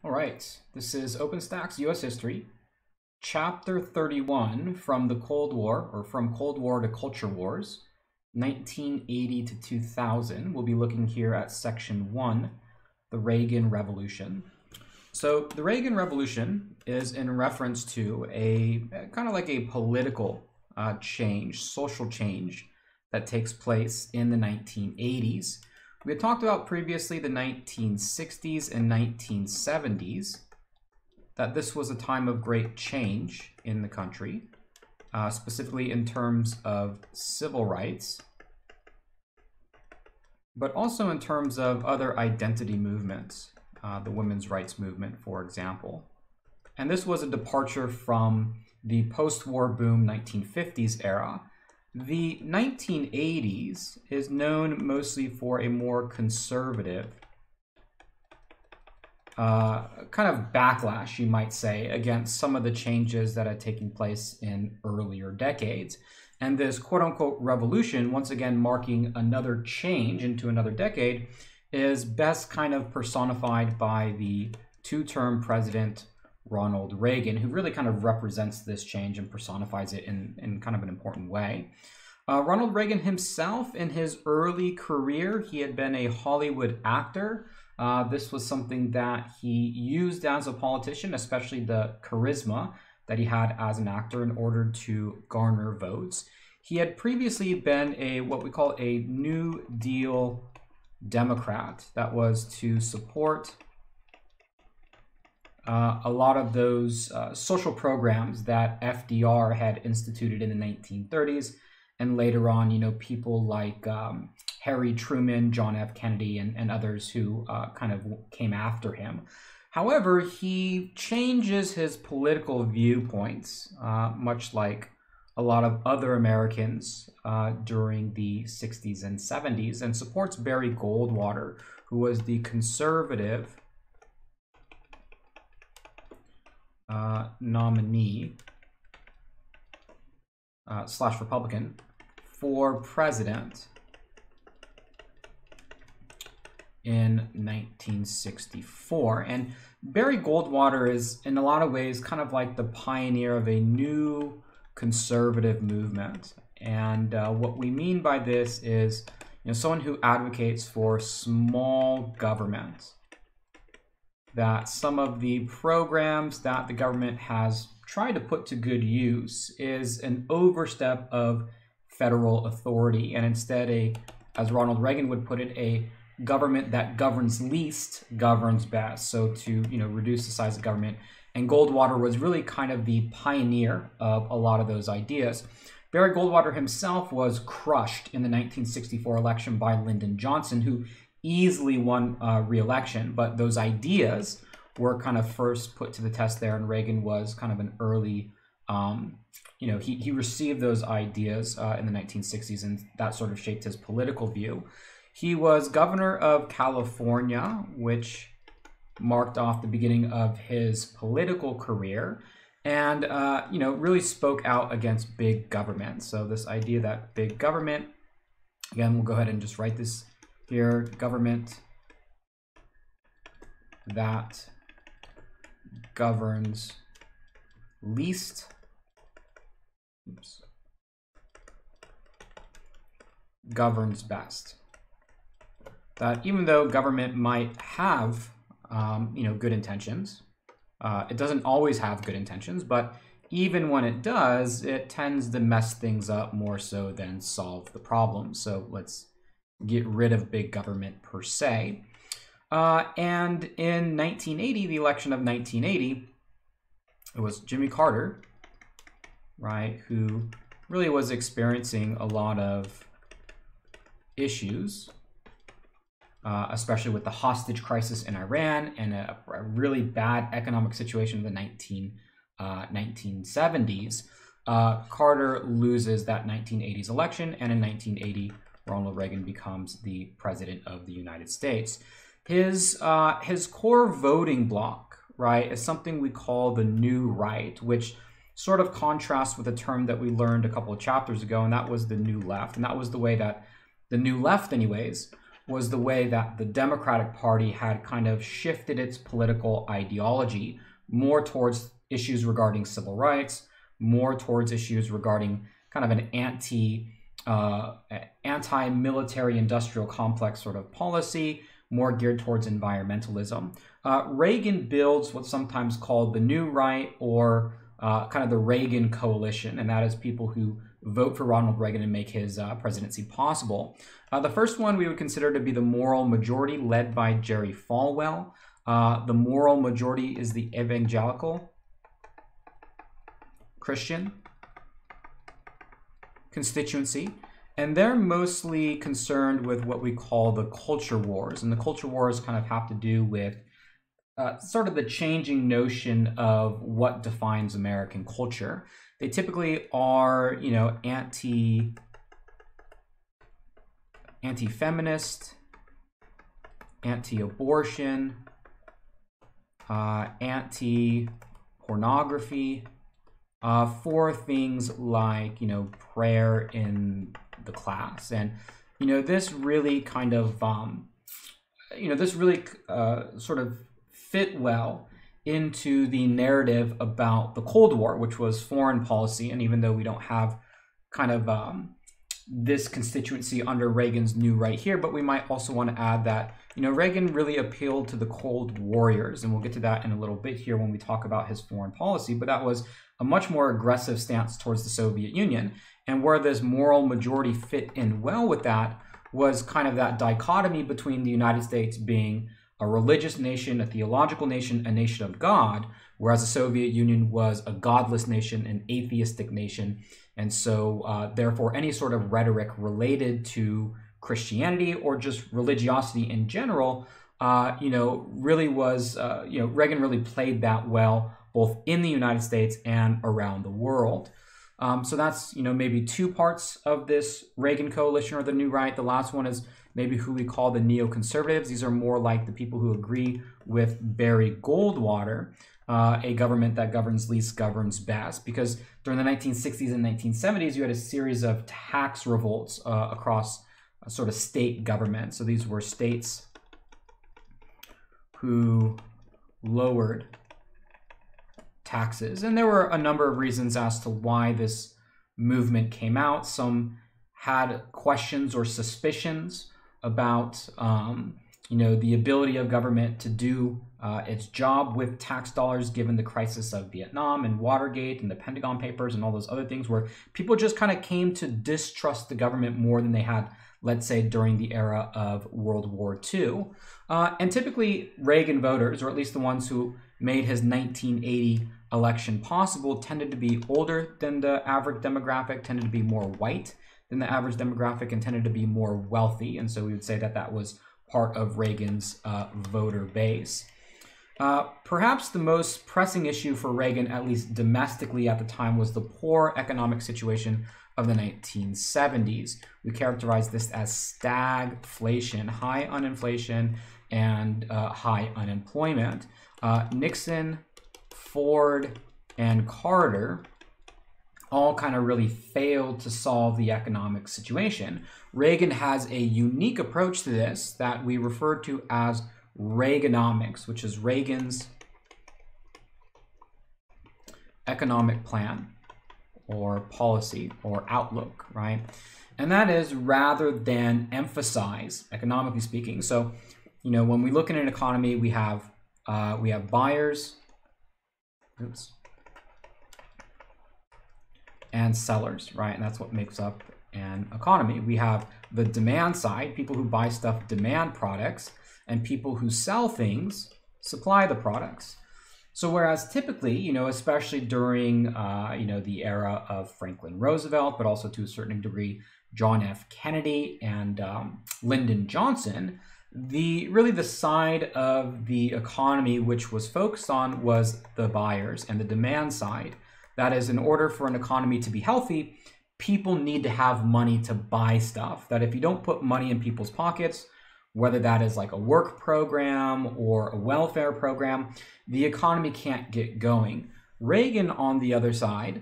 All right, this is Openstax U.S. History, Chapter 31, from the Cold War, or from Cold War to Culture Wars, 1980 to 2000. We'll be looking here at Section 1, the Reagan Revolution. So the Reagan Revolution is in reference to a kind of like a political change, social change that takes place in the 1980s. We had talked about previously the 1960s and 1970s, that this was a time of great change in the country, specifically in terms of civil rights, but also in terms of other identity movements, the women's rights movement, for example. And this was a departure from the post-war boom 1950s era. The 1980s is known mostly for a more conservative kind of backlash, you might say, against some of the changes that had taken place in earlier decades. And this quote-unquote revolution, once again marking another change into another decade, is best kind of personified by the two-term president Ronald Reagan, who really kind of represents this change and personifies it in kind of an important way. Ronald Reagan himself, in his early career, he had been a Hollywood actor. This was something that he used as a politician, especially the charisma that he had as an actor in order to garner votes. He had previously been what we call a New Deal Democrat. That was to support a lot of those social programs that FDR had instituted in the 1930s, and later on, you know, people like Harry Truman, John F. Kennedy, and others who kind of came after him. However, he changes his political viewpoints, much like a lot of other Americans during the 60s and 70s, and supports Barry Goldwater, who was the conservative nominee slash Republican for president in 1964. And Barry Goldwater is in a lot of ways kind of like the pioneer of a new conservative movement. And what we mean by this is, you know, someone who advocates for small government, that some of the programs that the government has tried to put to good use is an overstep of federal authority, and instead as Ronald Reagan would put it, a government that governs least governs best. So to, you know, reduce the size of government. And Goldwater was really kind of the pioneer of a lot of those ideas. Barry Goldwater himself was crushed in the 1964 election by Lyndon Johnson, who easily won re-election, but those ideas were kind of first put to the test there, and Reagan was kind of an early, you know, he received those ideas in the 1960s, and that sort of shaped his political view. He was governor of California, which marked off the beginning of his political career, and you know, really spoke out against big government. So this idea that big government, again, we'll go ahead and just write this here, government that governs least, governs best. That even though government might have, you know, good intentions, it doesn't always have good intentions, but even when it does, it tends to mess things up more so than solve the problem. So let's get rid of big government per se. And in 1980, the election of 1980, it was Jimmy Carter, right, who really was experiencing a lot of issues, especially with the hostage crisis in Iran and a really bad economic situation in the 1970s. Carter loses that 1980s election, and in 1980, Ronald Reagan becomes the president of the United States. His core voting bloc, right, is something we call the New Right, which sort of contrasts with a term that we learned a couple of chapters ago, and that was the New Left. And that was the way that the New Left, anyways, was the way that the Democratic Party had kind of shifted its political ideology more towards issues regarding civil rights, more towards issues regarding kind of an anti-military industrial complex sort of policy, more geared towards environmentalism. Reagan builds what's sometimes called the New Right, or kind of the Reagan Coalition, and that is people who vote for Ronald Reagan and make his presidency possible. The first one we would consider to be the moral majority, led by Jerry Falwell. The moral majority is the evangelical Christian constituency, and they're mostly concerned with what we call the culture wars. And the culture wars kind of have to do with sort of the changing notion of what defines American culture. They typically are, you know, anti-feminist, anti-abortion, anti-pornography, for things like, you know, prayer in the class. And, you know, this really kind of, sort of fit well into the narrative about the Cold War, which was foreign policy. And even though we don't have kind of this constituency under Reagan's New Right here, but we might also want to add that, you know, Reagan really appealed to the Cold Warriors, and we'll get to that in a little bit here when we talk about his foreign policy, but that was a much more aggressive stance towards the Soviet Union. And where this moral majority fit in well with that was kind of that dichotomy between the United States being a religious nation, a theological nation, a nation of God, whereas the Soviet Union was a godless nation, an atheistic nation. And so therefore any sort of rhetoric related to Christianity or just religiosity in general, really was, Reagan really played that well, both in the United States and around the world. So that's, maybe two parts of this Reagan coalition or the New Right. The last one is maybe who we call the neoconservatives. These are more like the people who agree with Barry Goldwater, a government that governs least governs best. Because during the 1960s and 1970s, you had a series of tax revolts across a sort of state government. So these were states who lowered taxes. And there were a number of reasons as to why this movement came out. Some had questions or suspicions about, the ability of government to do its job with tax dollars, given the crisis of Vietnam and Watergate and the Pentagon Papers and all those other things, where people just kind of came to distrust the government more than they had, let's say, during the era of World War II. And typically Reagan voters, or at least the ones who made his 1980 election possible, tended to be older than the average demographic, tended to be more white than the average demographic, and tended to be more wealthy. And so we would say that that was part of Reagan's voter base. Perhaps the most pressing issue for Reagan, at least domestically at the time, was the poor economic situation of the 1970s. We characterize this as stagflation, high uninflation and high unemployment. Nixon, Ford, and Carter all kind of really failed to solve the economic situation. Reagan has a unique approach to this that we refer to as Reaganomics, which is Reagan's economic plan or policy or outlook, right? And that is rather than emphasize, economically speaking. So, when we look at an economy, we have buyers, and sellers, right? And that's what makes up an economy. We have the demand side, people who buy stuff demand products, and people who sell things supply the products. So whereas typically, especially during, the era of Franklin Roosevelt, but also to a certain degree, John F. Kennedy and Lyndon Johnson, the side of the economy which was focused on was the buyers and the demand side. That is, in order for an economy to be healthy, people need to have money to buy stuff. That if you don't put money in people's pockets, whether that is like a work program or a welfare program, the economy can't get going. Reagan on the other side,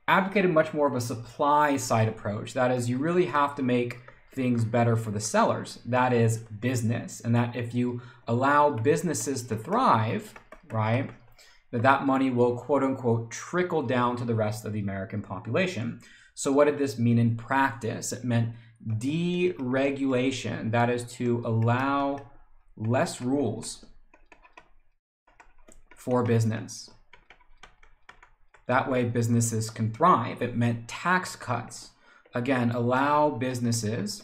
advocated much more of a supply side approach. That is, you really have to make things better for the sellers. That is business. And that if you allow businesses to thrive, right, that money will quote unquote trickle down to the rest of the American population. So what did this mean in practice? It meant deregulation. That is to allow less rules for business. That way businesses can thrive. It meant tax cuts. Again, allow businesses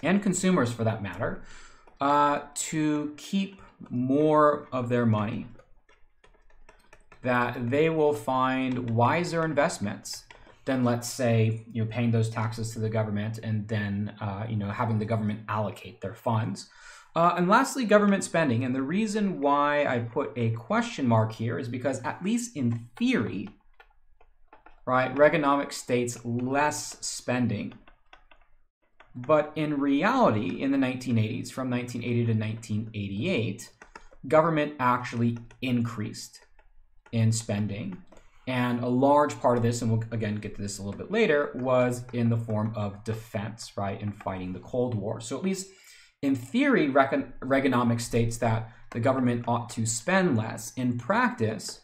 and consumers for that matter to keep more of their money, that they will find wiser investments than, let's say, paying those taxes to the government and then having the government allocate their funds. And lastly, government spending. And the reason why I put a question mark here is because, at least in theory, right, Reaganomics states less spending. But in reality, in the 1980s, from 1980 to 1988, government actually increased in spending. And a large part of this, and we'll again get to this a little bit later, was in the form of defense, right, in fighting the Cold War. So at least in theory, Reaganomics states that the government ought to spend less. In practice,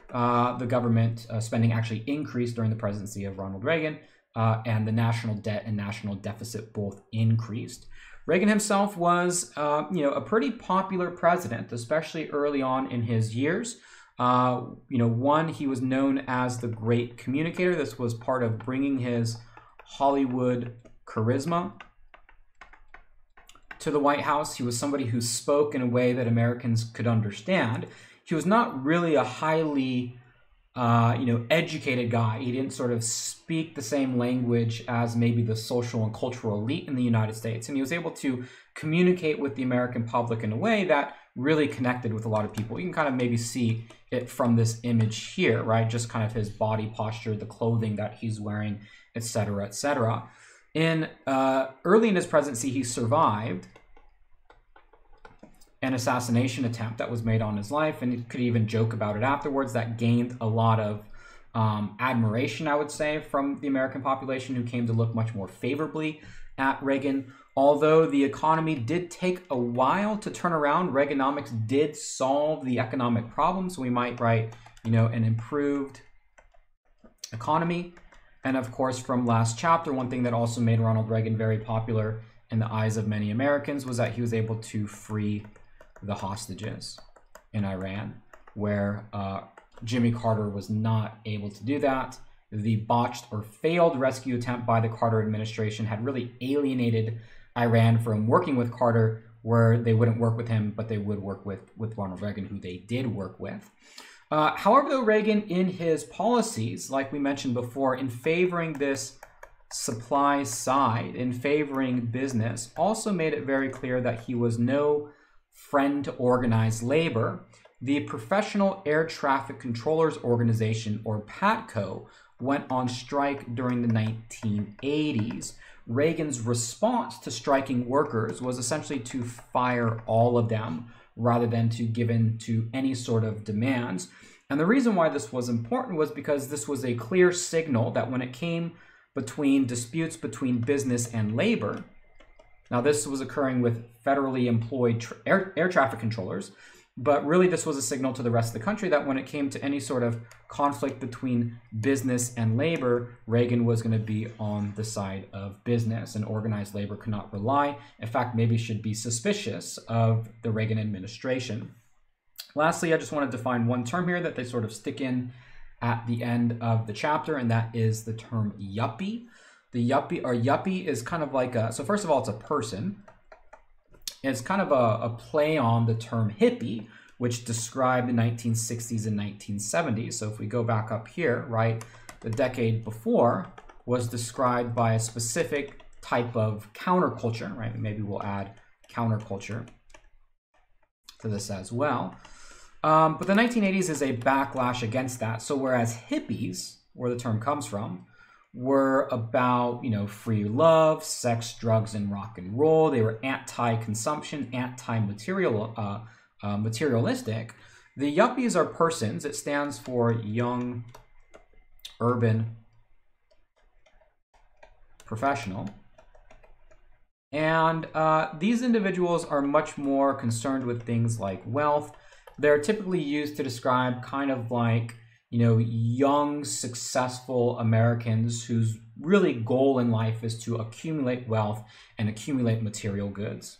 the government spending actually increased during the presidency of Ronald Reagan, and the national debt and national deficit both increased. Reagan himself was, a pretty popular president, especially early on in his years. One, he was known as the great communicator. This was part of bringing his Hollywood charisma to the White House. He was somebody who spoke in a way that Americans could understand. He was not really a highly, educated guy. He didn't sort of speak the same language as maybe the social and cultural elite in the United States. And he was able to communicate with the American public in a way that really connected with a lot of people. You can kind of maybe see it from this image here, right? Just kind of his body posture, the clothing that he's wearing, etc., etc. Early in his presidency, he survived an assassination attempt that was made on his life, and he could even joke about it afterwards. That gained a lot of admiration, I would say, from the American population, who came to look much more favorably at Reagan. Although the economy did take a while to turn around, Reaganomics did solve the economic problems. We might write, an improved economy. And of course, from last chapter, one thing that also made Ronald Reagan very popular in the eyes of many Americans was that he was able to free the hostages in Iran, where Jimmy Carter was not able to do that. The botched or failed rescue attempt by the Carter administration had really alienated Iran from working with Carter, where they wouldn't work with him, but they would work with Ronald Reagan, who they did work with. However, though, Reagan, in his policies, like we mentioned before, in favoring this supply side, in favoring business, also made it very clear that he was no friend to organized labor. The Professional Air Traffic Controllers Organization, or PATCO, went on strike during the 1980s. Reagan's response to striking workers was essentially to fire all of them rather than to give in to any sort of demands. And the reason why this was important was because this was a clear signal that when it came between disputes between business and labor, now this was occurring with federally employed air traffic controllers, but really this was a signal to the rest of the country that when it came to any sort of conflict between business and labor, Reagan was going to be on the side of business, and organized labor could not rely. In fact, maybe should be suspicious of the Reagan administration. Lastly, I just want to define one term here that they sort of stick in at the end of the chapter, and that is the term yuppie. The yuppie is kind of like so first of all, it's a person. It's kind of a play on the term hippie, which described the 1960s and 1970s. So if we go back up here, right, the decade before was described by a specific type of counterculture, right? Maybe we'll add counterculture to this as well. But the 1980s is a backlash against that. So whereas hippies, where the term comes from, were about, free love, sex, drugs, and rock and roll. They were anti-consumption, anti-materialistic. The yuppies are persons. It stands for young urban professional. And these individuals are much more concerned with things like wealth. They're typically used to describe kind of like, you know, young, successful Americans whose really goal in life is to accumulate wealth and accumulate material goods.